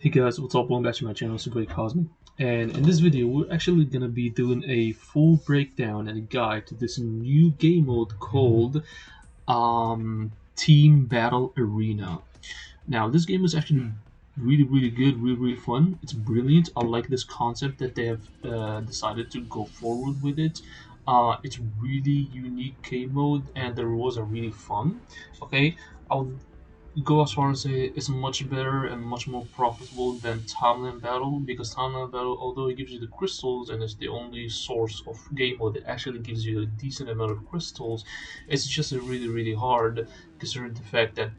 Hey guys, what's up? Welcome back to my channel, Super Cosmic. And in this video, we're actually gonna be doing a full breakdown and a guide to this new game mode called Team Battle Arena. Now, this game is actually really good, really fun. It's brilliant. I like this concept that they have decided to go forward with it. It's really unique game mode, and the rewards are really fun. Okay, I'll go as far as say it's much better and much more profitable than Timeline Battle, because Timeline Battle, although it gives you the crystals and it's the only source of game mode that actually gives you a decent amount of crystals, it's just a really hard, considering the fact that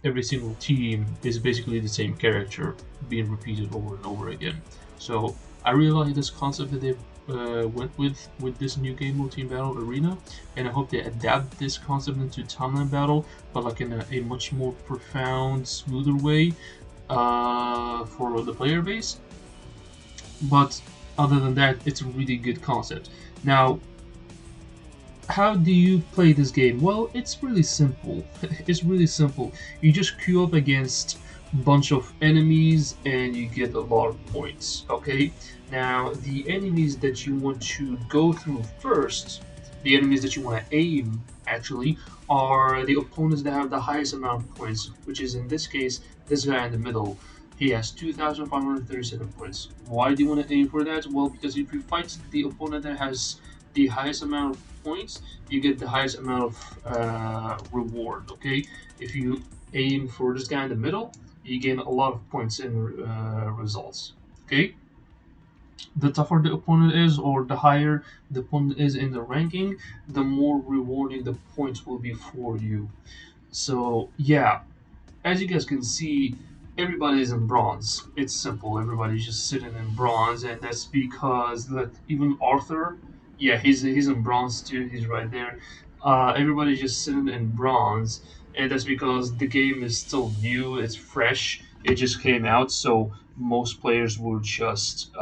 every single team is basically the same character being repeated over and over again. So I really like this concept that they went with this new game mode, Team Battle Arena, and I hope they adapt this concept into Timeline Battle, but like in a much more profound, smoother way for the player base. But other than that, it's a really good concept. Now, how do you play this game? Well, it's really simple. It's really simple. You just queue up against a bunch of enemies and you get a lot of points. Okay, now the enemies that you want to go through first, the enemies that you want to aim actually, are the opponents that have the highest amount of points, which is in this case this guy in the middle. He has 2,537 points. Why do you want to aim for that? Well, because if you fight the opponent that has the highest amount of points, you get the highest amount of reward. Okay, if you aim for this guy in the middle, you gain a lot of points in results. Okay, the tougher the opponent is, or the higher the opponent is in the ranking, the more rewarding the points will be for you. So yeah, as you guys can see, everybody is in bronze. It's simple. Everybody's just sitting in bronze, and that's because that even Arthur, yeah, he's in bronze too. He's right there. Everybody's just sitting in bronze, and that's because the game is still new. It's fresh. It just came out, so most players will just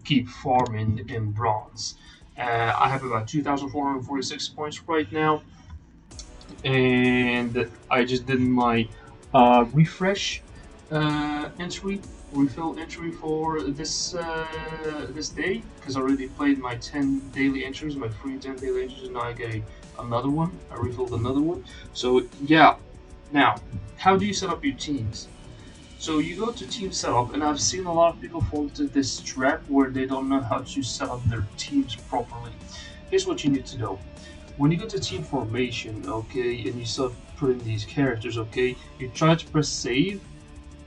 keep farming in bronze. I have about 2,446 points right now, and I just did my refresh entry, refill entry for this day, because I already played my 10 daily entries, my free 10 daily entries, and now I get another one. I refilled another one. So yeah, now how do you set up your teams? So you go to team setup, and I've seen a lot of people fall into this trap where they don't know how to set up their teams properly. Here's what you need to know. When you go to team formation, okay, and you start putting these characters, okay, you try to press save.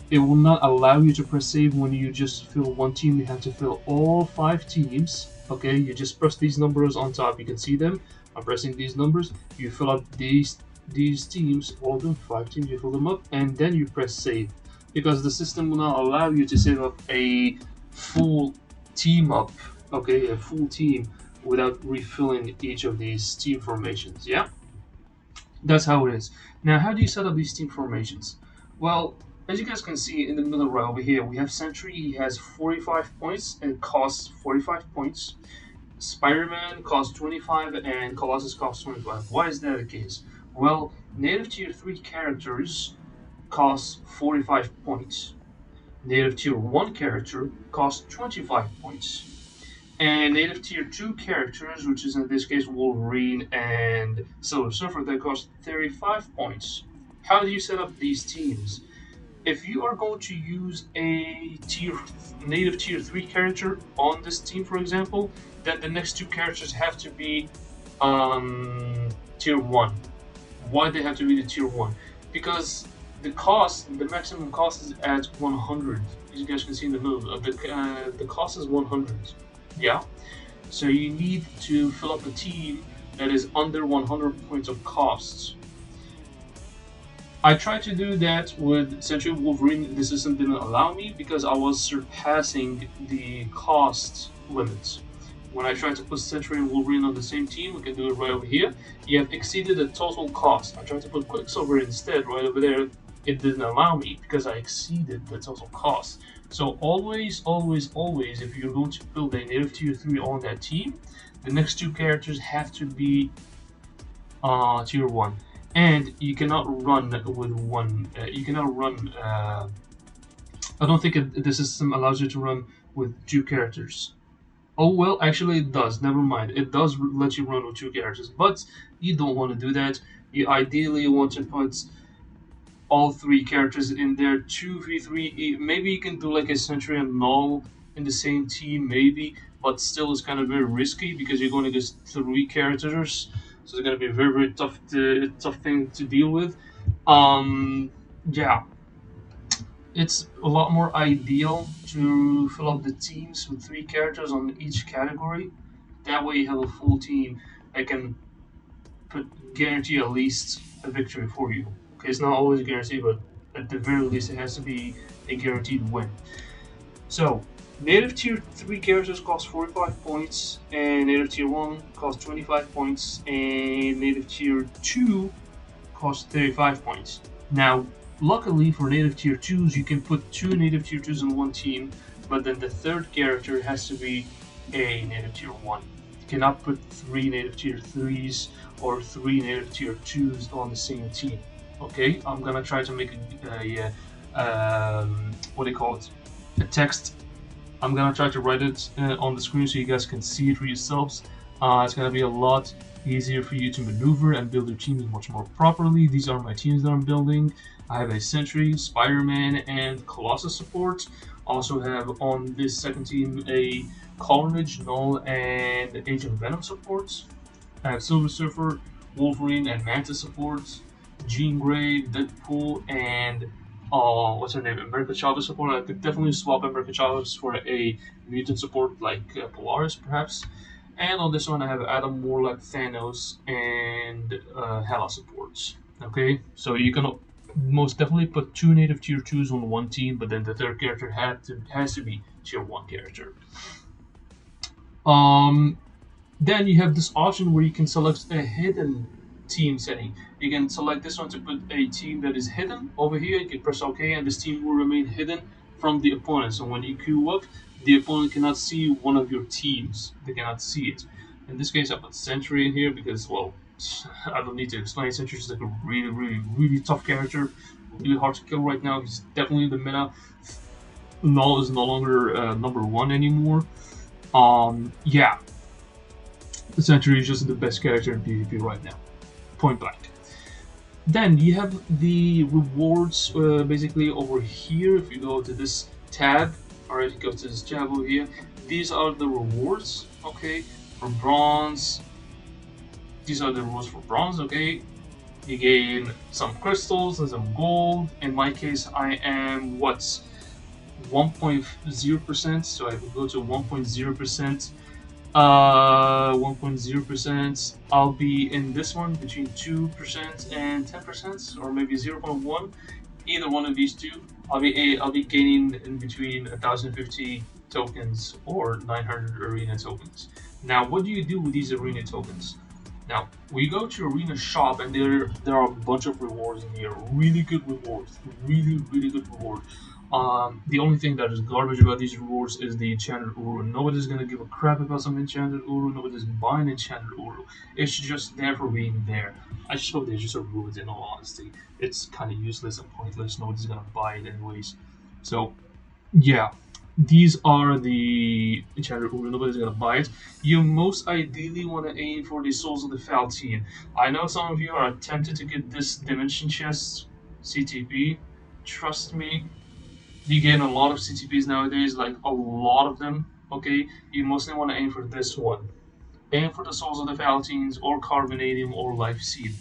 It will not allow you to press save when you just fill one team. You have to fill all 5 teams, okay. You just press these numbers on top. You can see them. I'm pressing these numbers. You fill up these teams, all of them, 5 teams. You fill them up, and then you press save, because the system will not allow you to save up a full team up, okay, a full team, without refilling each of these team formations. Yeah, that's how it is. Now, how do you set up these team formations? Well, as you guys can see in the middle right over here, we have Sentry. He has 45 points and costs 45 points. Spider-Man costs 25 and Colossus costs 25. Why is that the case? Well, native tier 3 characters cost 45 points. Native tier 1 character costs 25 points. And native tier 2 characters, which is in this case Wolverine and Silver Surfer, that cost 35 points. How do you set up these teams? If you are going to use a native tier 3 character on this team, for example, then the next 2 characters have to be tier 1. Why they have to be the tier 1? Because the maximum cost is at 100. As you guys can see in the middle, the cost is 100. Yeah, so you need to fill up a team that is under 100 points of costs. I tried to do that with Sentry Wolverine. The system didn't allow me because I was surpassing the cost limits. When I tried to put Sentry and Wolverine on the same team, we can do it right over here. You have exceeded the total cost. I tried to put Quicksilver instead right over there. It didn't allow me because I exceeded the total cost. So always, if you're going to build a native tier 3 on that team, the next 2 characters have to be tier 1. And you cannot run with one. You cannot run I don't think the system allows you to run with two characters. Oh well, actually it does. Never mind. It does let you run with two characters, but you don't want to do that. You ideally want to put all three characters in there. 2v3. Maybe you can do like a Sentry and Null in the same team, maybe, but still it's kind of very risky because you're going to get three characters, so it's going to be a very tough thing to deal with. Um, yeah, it's a lot more ideal to fill up the teams with three characters on each category. That way, you have a full team that can guarantee at least a victory for you. Okay, it's not always a guarantee, but at the very least, it has to be a guaranteed win. So, native tier 3 characters cost 45 points, and native tier 1 costs 25 points, and native tier 2 costs 35 points. Now, luckily for native tier 2s, you can put two native tier 2s in one team, but then the third character has to be a native tier 1. You cannot put three native tier 3s or three native tier 2s on the same team. Okay, I'm gonna try to make what do you call it? A text. I'm gonna try to write it on the screen so you guys can see it for yourselves. It's gonna be a lot easier for you to maneuver and build your teams much more properly. These are my teams that I'm building. I have a Sentry, Spider-Man, and Colossus support. Also have on this second team a Carnage, Null, and Agent Venom supports. I have Silver Surfer, Wolverine, and Mantis supports. Jean Grey, Deadpool, and what's her name? America Chavez support. I could definitely swap America Chavez for a mutant support like Polaris, perhaps. And on this one, I have Adam Warlock, Thanos, and Hela supports. Okay, so you can most definitely put two native tier 2s on one team, but then the third character has to be tier 1 character. Um, then you have this option where you can select a hidden team setting. You can select this one to put a team that is hidden over here. You can press OK, and this team will remain hidden from the opponent. So when you queue up, the opponent cannot see one of your teams. They cannot see it. In this case, I put Sentry in here because, well, I don't need to explain. Sentry is like a really tough character. Really hard to kill right now. He's definitely in the meta. Null is no longer number 1 anymore. Yeah. The Sentry is just the best character in PvP right now. Point blank. Then you have the rewards basically over here. If you go to this tab, alright, you go to this tab over here. These are the rewards, okay, for bronze. These are the rewards for bronze, okay. You gain some crystals and some gold. In my case, I am what? 1.0%, so I will go to 1.0%. 1.0%. I'll be in this one between 2% and 10%, or maybe 0.1. Either one of these two. I'll be gaining in between 1,050 tokens or 900 arena tokens. Now, what do you do with these arena tokens? Now, we go to Arena Shop, and there are a bunch of rewards in here. Really good rewards. Really good reward. The only thing that is garbage about these rewards is the Enchanted Uru. Nobody's gonna give a crap about some Enchanted Uru. Nobody's buying Enchanted Uru. It's just there for being there. I just hope they just remove it, in all honesty. It's kind of useless and pointless. Nobody's gonna buy it anyways. So, yeah. These are the Enchanted Uru. Nobody's gonna buy it. You most ideally want to aim for the Souls of the Faltine. I know some of you are tempted to get this Dimension Chest CTP. Trust me, you gain a lot of CTPs nowadays, like a lot of them. Okay, you mostly want to aim for this one. Aim for the Souls of the Faltines, or Carbonadium, or Life Seed.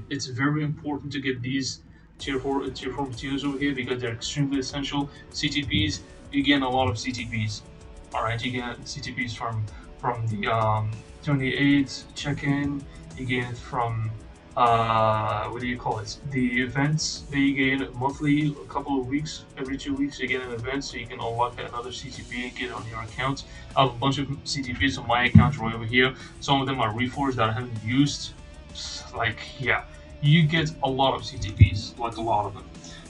It's very important to get these tier 4 materials over here because they're extremely essential. CTPs, you gain a lot of CTPs. Alright, you get CTPs from the 28 check-in, you gain it from what do you call it? The events that you gain monthly, a couple of weeks, every 2 weeks you get an event, so you can unlock another CTP and get it on your account. I have a bunch of CTPs on my account right over here. Some of them are reforged that I haven't used. Like, yeah, you get a lot of CTPs, like a lot of them.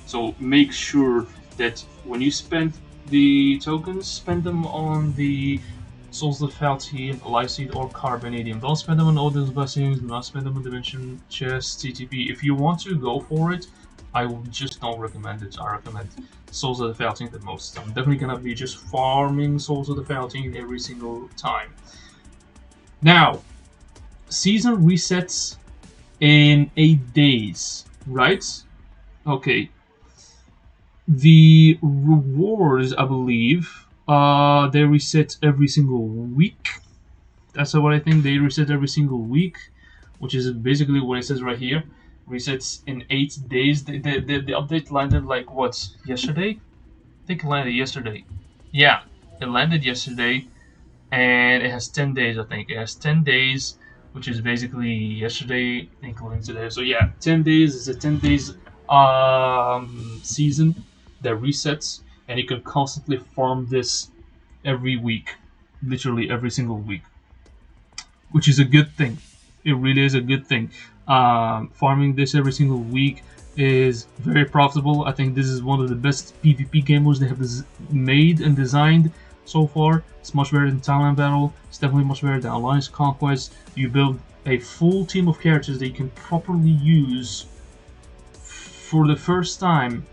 So make sure that when you spend the tokens, spend them on the Souls of Faltine, Life Seed, or Carbonadium. Don't spend them on all those blessings, do not spend them on Dimension Chest, CTP. If you want to, go for it, I just don't recommend it. I recommend Souls of the Falcon the most. I'm definitely gonna be just farming Souls of the Falcon every single time. Now, season resets in 8 days, right? Okay. The rewards, I believe, they reset every single week. That's what I think. They reset every single week, which is basically what it says right here. Resets in 8 days. The update landed like what, yesterday? I think it landed yesterday. Yeah, it landed yesterday, and it has 10 days. I think it has 10 days, which is basically yesterday, including today. So yeah, 10 days is a 10 days season that resets, and you can constantly farm this every week, literally every single week, which is a good thing. It really is a good thing. Farming this every single week is very profitable. I think this is one of the best PvP game modes they have made and designed so far. It's much better than Townland Battle. It's definitely much better than Alliance Conquest. You build a full team of characters that you can properly use for the first time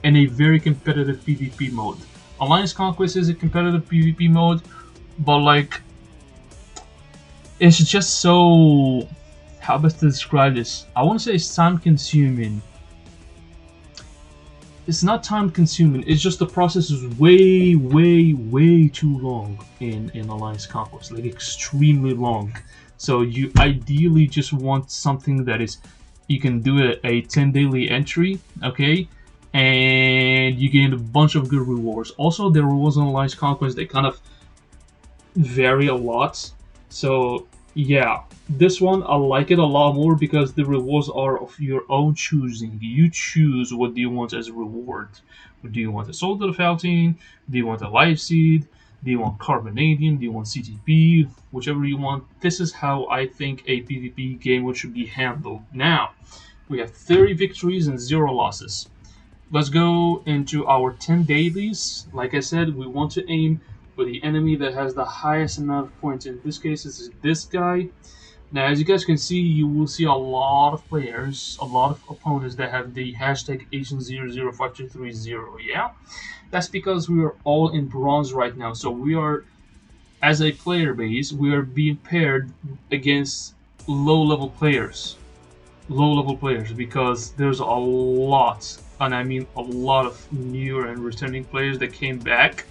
in a very competitive PvP mode. Alliance Conquest is a competitive PvP mode, but like, it's just so, how best to describe this? I want to say it's time consuming. It's not time consuming. It's just the process is way too long in Alliance Conquest, like extremely long. So you ideally just want something that is, you can do a 10 daily entry, okay, and you gain a bunch of good rewards. Also, the rewards on Alliance Conquest, they kind of vary a lot. So yeah, this one I like it a lot more because the rewards are of your own choosing. You choose what do you want as a reward. Do you want a Soul to the Falcon? Do you want a Life Seed? Do you want Carbonadium? Do you want CTP? Whichever you want. This is how I think a PvP game should be handled. Now, we have 30 victories and 0 losses. Let's go into our 10 dailies. Like I said, we want to aim for the enemy that has the highest amount of points. In this case, this is this guy. Now, as you guys can see, you will see a lot of players, a lot of opponents that have the hashtag Asian005230. Yeah, that's because we are all in bronze right now. So we are, as a player base, we are being paired against low-level players. Low-level players, because there's a lot, and I mean a lot of newer and returning players that came back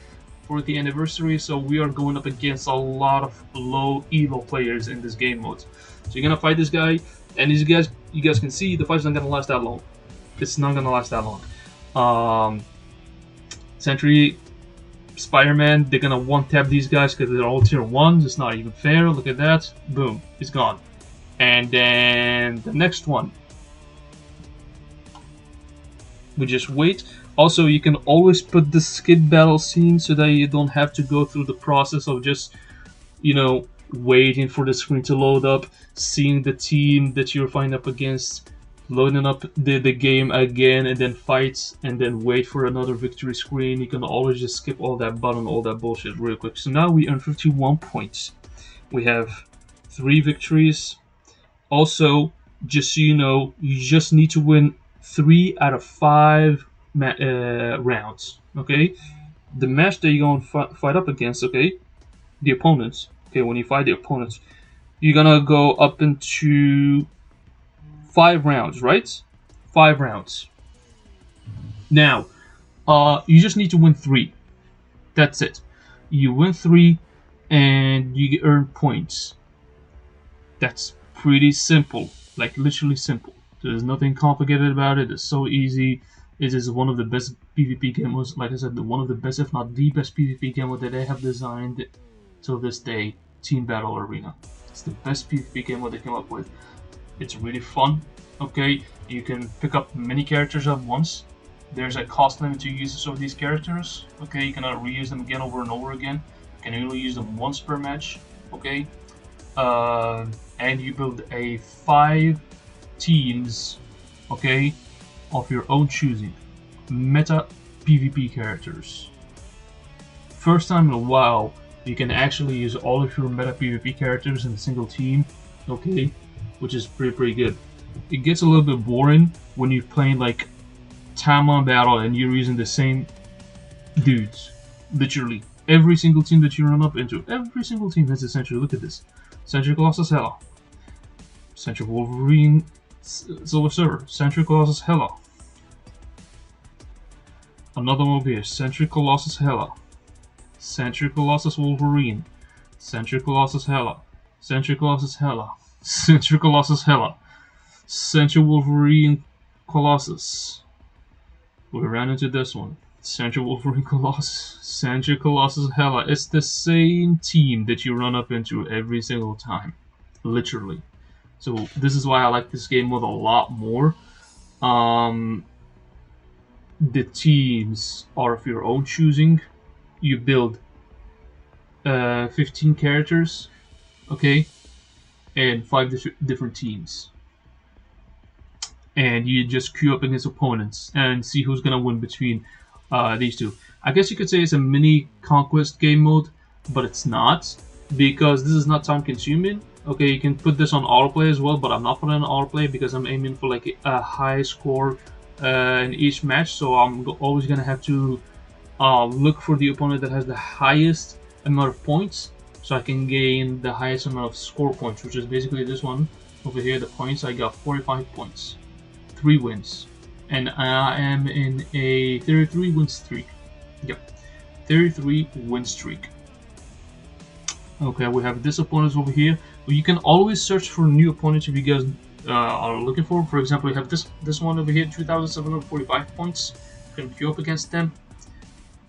for the anniversary, so we are going up against a lot of low elo players in this game mode. So you're gonna fight this guy, and as you guys can see, the fight's not gonna last that long. It's not gonna last that long. Sentry, Spider-Man, they're gonna one-tap these guys because they're all tier 1s. It's not even fair. Look at that. Boom, it's gone. And then the next one, we just wait. Also, you can always put the skip battle scene so that you don't have to go through the process of just, waiting for the screen to load up, seeing the team that you're fighting up against, loading up the game again, and then fight, and then wait for another victory screen. You can always just skip all that button, all that bullshit real quick. So now we earn 51 points. We have 3 victories. Also, just so you know, you just need to win 3 out of 5 rounds. Okay, the match that you're going to fight up against, okay, the opponents. Okay, when you fight the opponents, you're gonna go up into 5 rounds, right? 5 rounds. Now, you just need to win 3. That's it. You win 3, and you earn points. That's pretty simple, like literally simple. There's nothing complicated about it. It's so easy. It is one of the best PvP game modes. Like I said, one of the best, if not the best PvP game mode that they have designed till this day. Team Battle Arena. It's the best PvP game mode they came up with. It's really fun. Okay, you can pick up many characters at once. There's a cost limit to use of these characters. Okay, you cannot reuse them again over and over again. You can only use them once per match. Okay. And you build a 5 teams, okay, of your own choosing. Meta PvP characters. First time in a while, you can actually use all of your meta PvP characters in a single team, okay, which is pretty good. it gets a little bit boring when you're playing like time on battle and you're using the same dudes. Literally, every single team that you run up into, every single team has essentially. Look at this: Sentry Colossus Hela, Sentry Wolverine, Silver Surfer, Sentry Colossus Hela. Another one over here: Sentry Colossus Hela, Sentry Colossus Wolverine, Sentry Colossus Hela, Sentry Colossus Hela, Sentry Colossus Hela, Sentry Wolverine Colossus. We ran into this one. Sentry Wolverine Colossus, Sentry Colossus Hela. It's the same team that you run up into every single time. Literally. So this is why I like this game mode a lot more. The teams are of your own choosing. You build 15 characters, okay, and 5 different teams. And you just queue up against opponents and see who's gonna win between these two. I guess you could say it's a mini conquest game mode, but it's not, because this is not time consuming. Okay, you can put this on autoplay as well, but I'm not putting it on autoplay because I'm aiming for like a high score in each match. So I'm always gonna have to look for the opponent that has the highest amount of points, so I can gain the highest amount of score points, which is basically this one over here. The points, I got 45 points, 3 wins, and I am in a 33 win streak. Yep, 33 win streak. Okay, we have this opponents over here. You can always search for new opponents if you guys are looking for. For example, we have this one over here, 2,745 points. You can queue up against them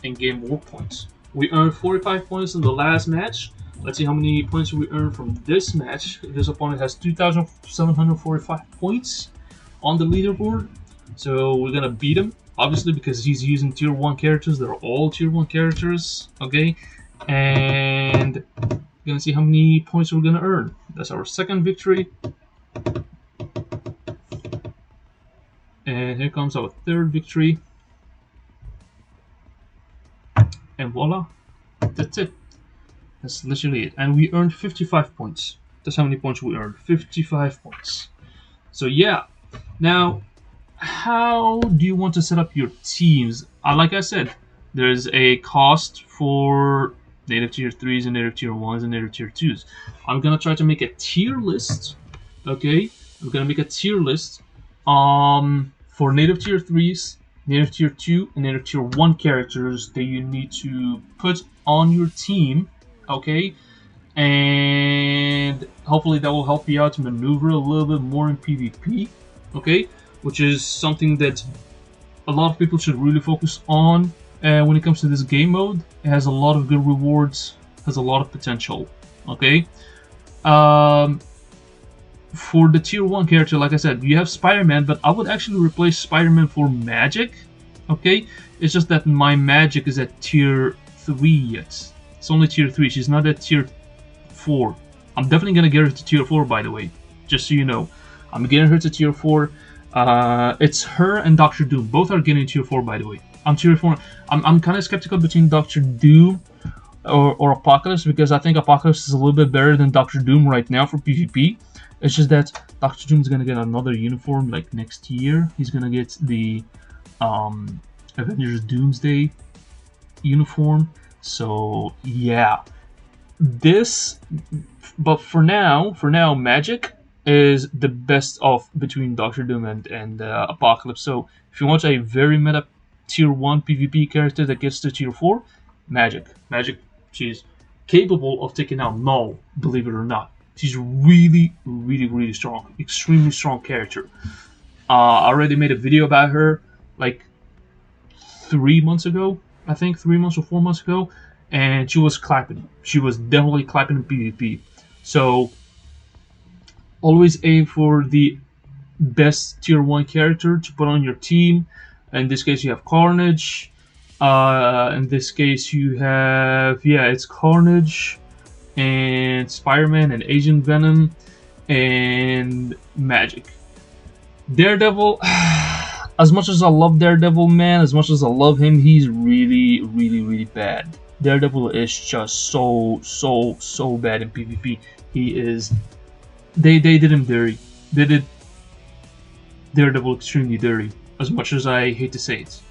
and gain more points. We earned 45 points in the last match. Let's see how many points we earned from this match. This opponent has 2,745 points on the leaderboard, so we're gonna beat him, obviously, because he's using tier 1 characters. They're all tier 1 characters, okay? And we're gonna see how many points we're gonna earn. That's our second victory. And here comes our third victory. And voila, that's it. That's literally it. And we earned 55 points. That's how many points we earned. 55 points. So yeah. Now, how do you want to set up your teams? Like I said, there's a cost for native tier 3s and native tier 1s and native tier 2s. I'm gonna try to make a tier list. Okay? I'm gonna make a tier list for native tier 3s, native tier 2, and native tier 1 characters that you need to put on your team, okay? And hopefully that will help you out to maneuver a little bit more in PvP, okay? Which is something that a lot of people should really focus on when it comes to this game mode. It has a lot of good rewards, has a lot of potential, okay? For the tier 1 character, like I said, you have Spider-Man, but I would actually replace Spider-Man for Magic, okay? It's just that my Magic is at tier 3 yet. It's only tier 3, she's not at tier 4. I'm definitely gonna get her to tier 4, by the way, just so you know. I'm getting her to tier 4. It's her and Doctor Doom. Both are getting tier 4, by the way. I'm tier 4. I'm kind of skeptical between Doctor Doom or Apocalypse, because I think Apocalypse is a little bit better than Doctor Doom right now for PvP. It's just that Doctor Doom is gonna get another uniform like next year. He's gonna get the Avengers Doomsday uniform. So yeah, but for now, Magic is the best of between Doctor Doom and Apocalypse. So if you want a very meta tier 1 PvP character that gets to tier 4, Magic, she's capable of taking out Null, believe it or not. She's really strong, extremely strong character. I already made a video about her like 3 months ago, I think 3 months or 4 months ago, and she was clapping. She was definitely clapping in PvP. So always aim for the best tier 1 character to put on your team. In this case, you have Carnage. In this case, you have it's Carnage and Spider-Man and Agent Venom and Magic. Daredevil, as much as I love Daredevil, man, as much as I love him, he's really bad. Daredevil is just so bad in PvP. He is. They did him dirty. They did Daredevil extremely dirty. As much as I hate to say it,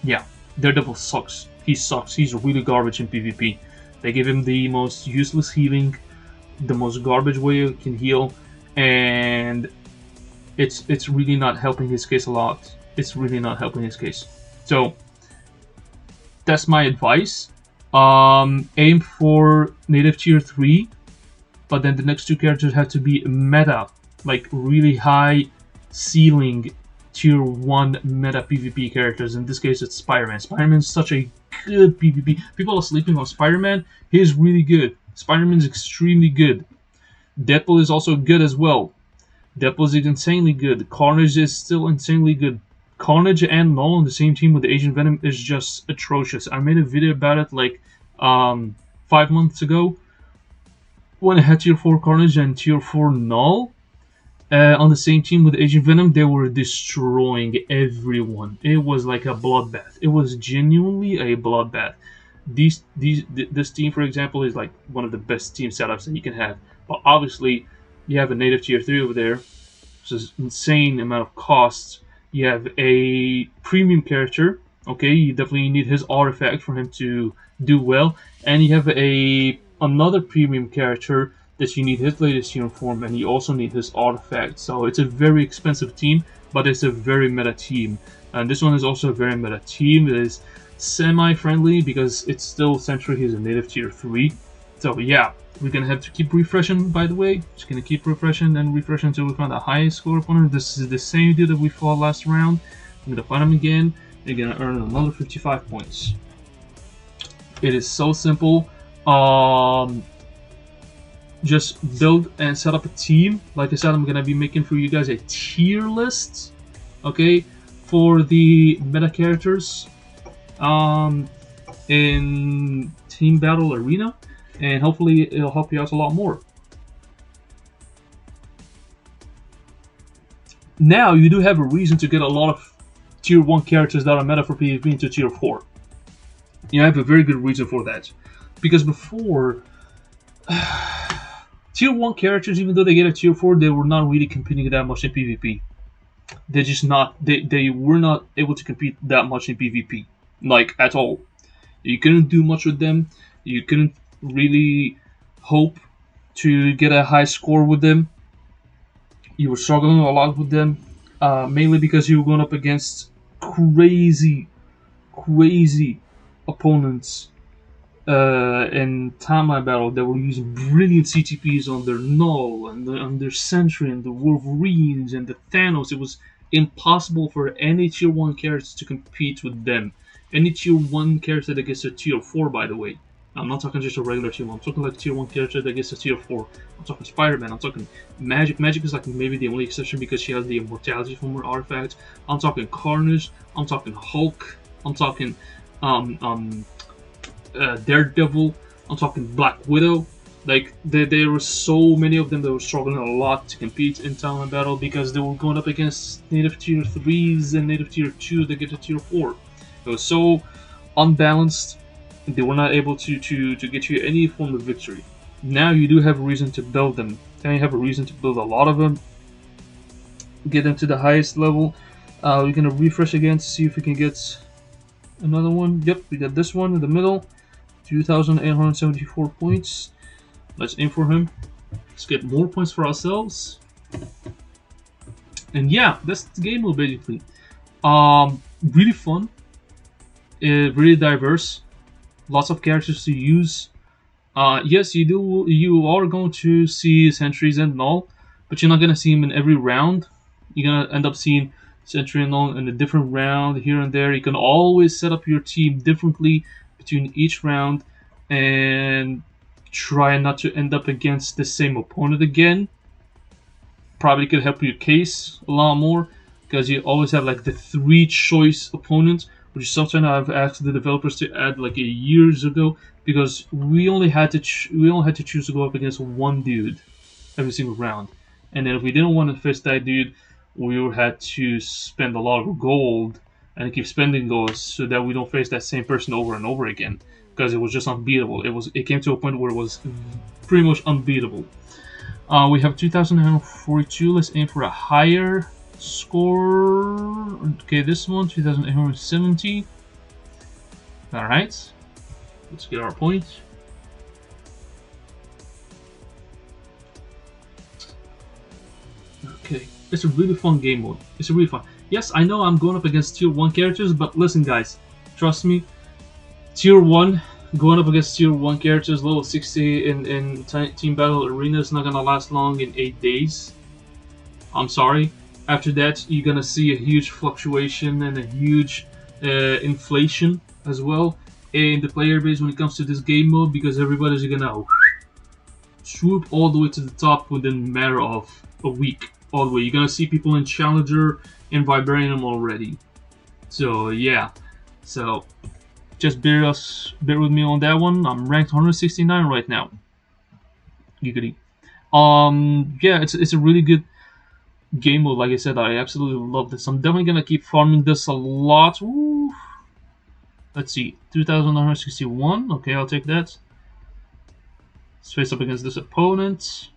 yeah, Daredevil sucks. He sucks. He's really garbage in PvP. They give him the most useless healing, the most garbage way you can heal, and it's really not helping his case a lot. It's really not helping his case. So that's my advice. Aim for native tier 3, but then the next two characters have to be meta, like really high ceiling tier 1 meta PvP characters. In this case, it's Spider-Man. Spider-Man's such a good PvP. People are sleeping on Spider-Man. He's really good. Spider-Man's extremely good. Deadpool is also good as well. Deadpool is insanely good. Carnage is still insanely good. Carnage and Null on the same team with Agent Venom is just atrocious. I made a video about it like 5 months ago when I had tier 4 Carnage and tier 4 Null on the same team with Agent Venom. They were destroying everyone. It was like a bloodbath. It was genuinely a bloodbath. This team, for example, is like one of the best team setups that you can have. But obviously, you have a native tier 3 over there, which is insane amount of costs. You have a premium character. Okay, you definitely need his artifact for him to do well, and you have another premium character that you need his latest uniform, and you also need his artifact. So it's a very expensive team, but it's a very meta team. And this one is also a very meta team. It is semi-friendly because it's still Sentry. He's a native tier 3. So yeah, we're gonna have to keep refreshing, by the way. Just gonna keep refreshing and refreshing until we find the highest score opponent. This is the same dude that we fought last round. I'm gonna find him again. You're gonna earn another 55 points. It is so simple. Just build and set up a team. Like I said, I'm gonna be making for you guys a tier list, okay, for the meta characters in Team Battle Arena, and hopefully it'll help you out a lot more. Now you do have a reason to get a lot of tier 1 characters that are meta for PvP into tier 4. You have a very good reason for that. Because before, tier 1 characters, even though they get a tier 4, they were not really competing that much in PvP. They just not, they were not able to compete that much in PvP. Like, at all. You couldn't do much with them. You couldn't really hope to get a high score with them. You were struggling a lot with them, mainly because you were going up against crazy opponents in timeline battle that were using brilliant CTPs on their Null and on their Sentry and the Wolverines and the Thanos. It was impossible for any tier 1 characters to compete with them. Any tier 1 character that gets a tier 4, by the way. I'm not talking just a regular tier 1. I'm talking like tier 1 character that gets a tier 4. I'm talking Spider-Man. I'm talking Magic. Magic is like maybe the only exception because she has the immortality from her artifact. I'm talking Carnage. I'm talking Hulk. I'm talking Daredevil. I'm talking Black Widow. Like there were so many of them that were struggling a lot to compete in Talon Battle because they were going up against native tier 3s and native tier 2s that get to tier 4. It was so unbalanced. They were not able to get you any form of victory. Now you do have a reason to build them. Now you have a reason to build a lot of them. Get them to the highest level. We're gonna refresh again to see if we can get another one. Yep, we got this one in the middle. 2,874 points. Let's aim for him. Let's get more points for ourselves. And yeah, that's the game mode basically. Really fun. Really diverse. Lots of characters to use. Yes, you are going to see Sentries and Null, but you're not gonna see them in every round. You're gonna end up seeing Sentry and Null in a different round here and there. You can always set up your team differently between each round and try not to end up against the same opponent again. Probably could help your case a lot more because you always have like the 3 choice opponent, which is something I've asked the developers to add like years ago because we only had to choose to go up against one dude every single round, and then if we didn't want to face that dude, we had to spend a lot of gold and keep spending gold so that we don't face that same person over and over again because it was just unbeatable. It came to a point where it was pretty much unbeatable. We have 2,942. Let's aim for a higher score. Okay, this one 2,870. All right, let's get our point. Okay, it's a really fun game mode. It's really fun. Yes, I know I'm going up against tier 1 characters, but listen guys, trust me, tier 1, going up against tier 1 characters, level 60 in Team Battle Arena is not gonna last long in 8 days. I'm sorry. After that, you're gonna see a huge fluctuation and a huge inflation as well in the player base when it comes to this game mode, because everybody's gonna swoop all the way to the top within a matter of a week. All the way, you're gonna see people in Challenger and Vibranium already. So yeah, so just bear with me on that one. I'm ranked 169 right now. Giggity. Yeah, it's a really good game mode. Like I said, I absolutely love this. I'm definitely gonna keep farming this a lot. Ooh. Let's see, 2,961. Okay, I'll take that. Let's face up against this opponent.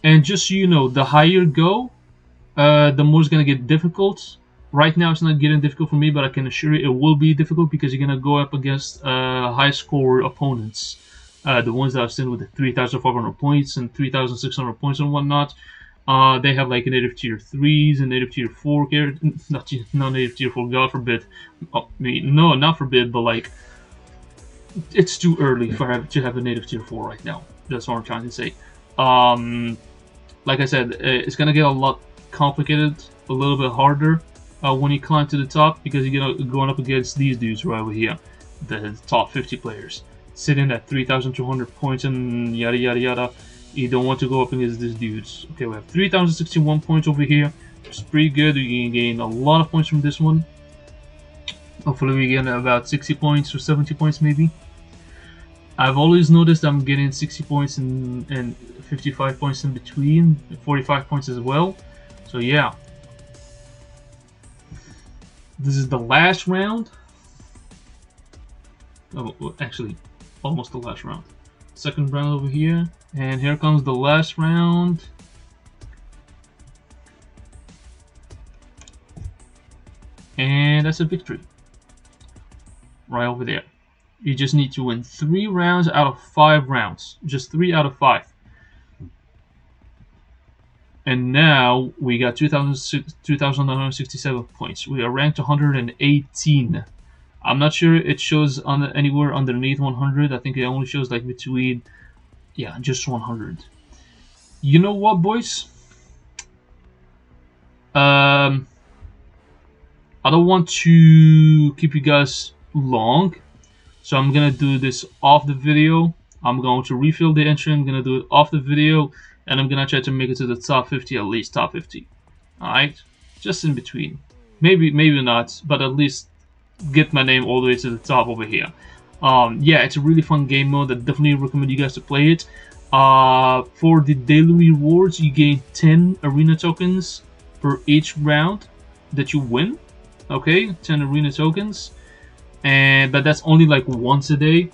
And just so you know, the higher you go, the more it's gonna get difficult. Right now, it's not getting difficult for me, but I can assure you it will be difficult because you're gonna go up against high score opponents. The ones that I've seen with the 3,500 points and 3,600 points and whatnot. They have like native tier 3s and native tier 4 characters. Not native tier 4, God forbid. Oh, no, not forbid, but like, it's too early for to have a native tier 4 right now. That's what I'm trying to say. Like I said, it's gonna get a lot complicated, a little bit harder when you climb to the top, because you're going up against these dudes right over here, the top 50 players, sitting at 3,200 points and yada yada yada. You don't want to go up against these dudes. Okay, we have 3,061 points over here. It's pretty good. We can gain a lot of points from this one. Hopefully we get about 60 points or 70 points maybe. I've always noticed I'm getting 60 points and 55 points in between, 45 points as well. So yeah. This is the last round. Oh, well, actually, almost the last round. Second round over here. And here comes the last round. And that's a victory. Right over there. You just need to win 3 rounds out of 5 rounds. Just 3 out of 5. And now we got 2,967 points. We are ranked 118. I'm not sure it shows on anywhere underneath 100. I think it only shows like between, yeah, just 100. You know what, boys? I don't want to keep you guys long, so I'm gonna do this off the video. I'm going to refill the entry. I'm gonna do it off the video, and I'm gonna try to make it to the top 50, at least top 50. All right, just in between. Maybe not, but at least get my name all the way to the top over here. Yeah, it's a really fun game mode. I definitely recommend you guys to play it. For the daily rewards, you gain 10 arena tokens per each round that you win. Okay, 10 arena tokens, but that's only like once a day.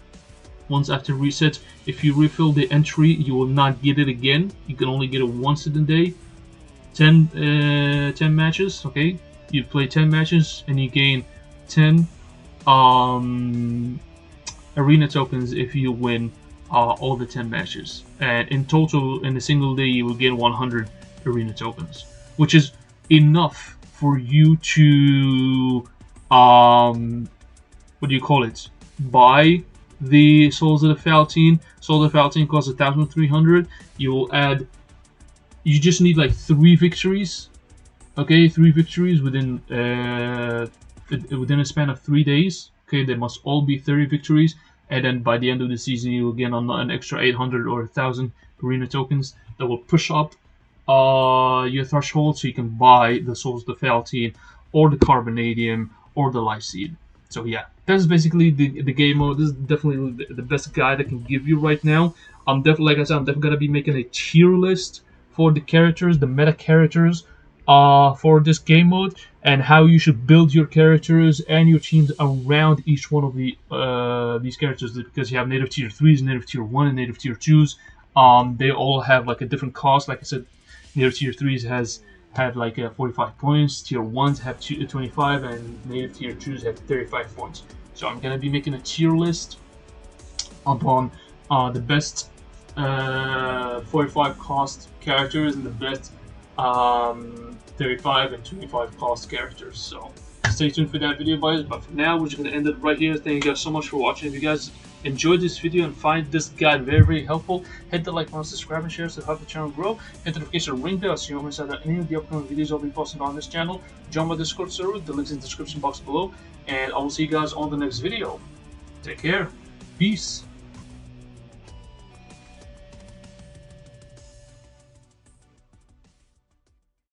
Once after reset, if you refill the entry, you will not get it again. You can only get it once in a day. 10 matches. Okay, you play 10 matches and you gain 10 arena tokens if you win all the 10 matches. And in total, in a single day, you will get 100 arena tokens, which is enough for you to what do you call it? Buy the Souls of the Faltine. Souls of the Faltine costs 1,300. You will add. You just need like 3 victories. Okay, 3 victories within a span of 3 days. Okay, they must all be 30 victories, and then by the end of the season, you will get an extra 800 or 1,000 arena tokens that will push up your threshold, so you can buy the Souls of the Faltine, or the Carbonadium, or the Life Seed. So yeah, that's basically the game mode. This is definitely the best guide I can give you right now. I'm definitely, like I said, I'm definitely gonna be making a tier list for the characters, the meta characters, for this game mode, and how you should build your characters and your teams around each one of these characters, because you have native tier 3s, native tier 1, and native tier 2s. They all have like a different cost. Like I said, native tier 3s has have like 45 points, tier 1s have 25, and native tier 2s have 35 points. So I'm gonna be making a tier list upon the best 45 cost characters and the best 35 and 25 cost characters. So stay tuned for that video, guys. But for now, we're just gonna end it right here. Thank you guys so much for watching. If you guys enjoyed this video and find this guide very, very helpful, hit the like button, subscribe, and share to help the channel grow. Hit the notification ring bell so you don't miss out on any of the upcoming videos I'll be posting on this channel. Join my Discord server. The link's in the description box below. And I will see you guys on the next video. Take care. Peace.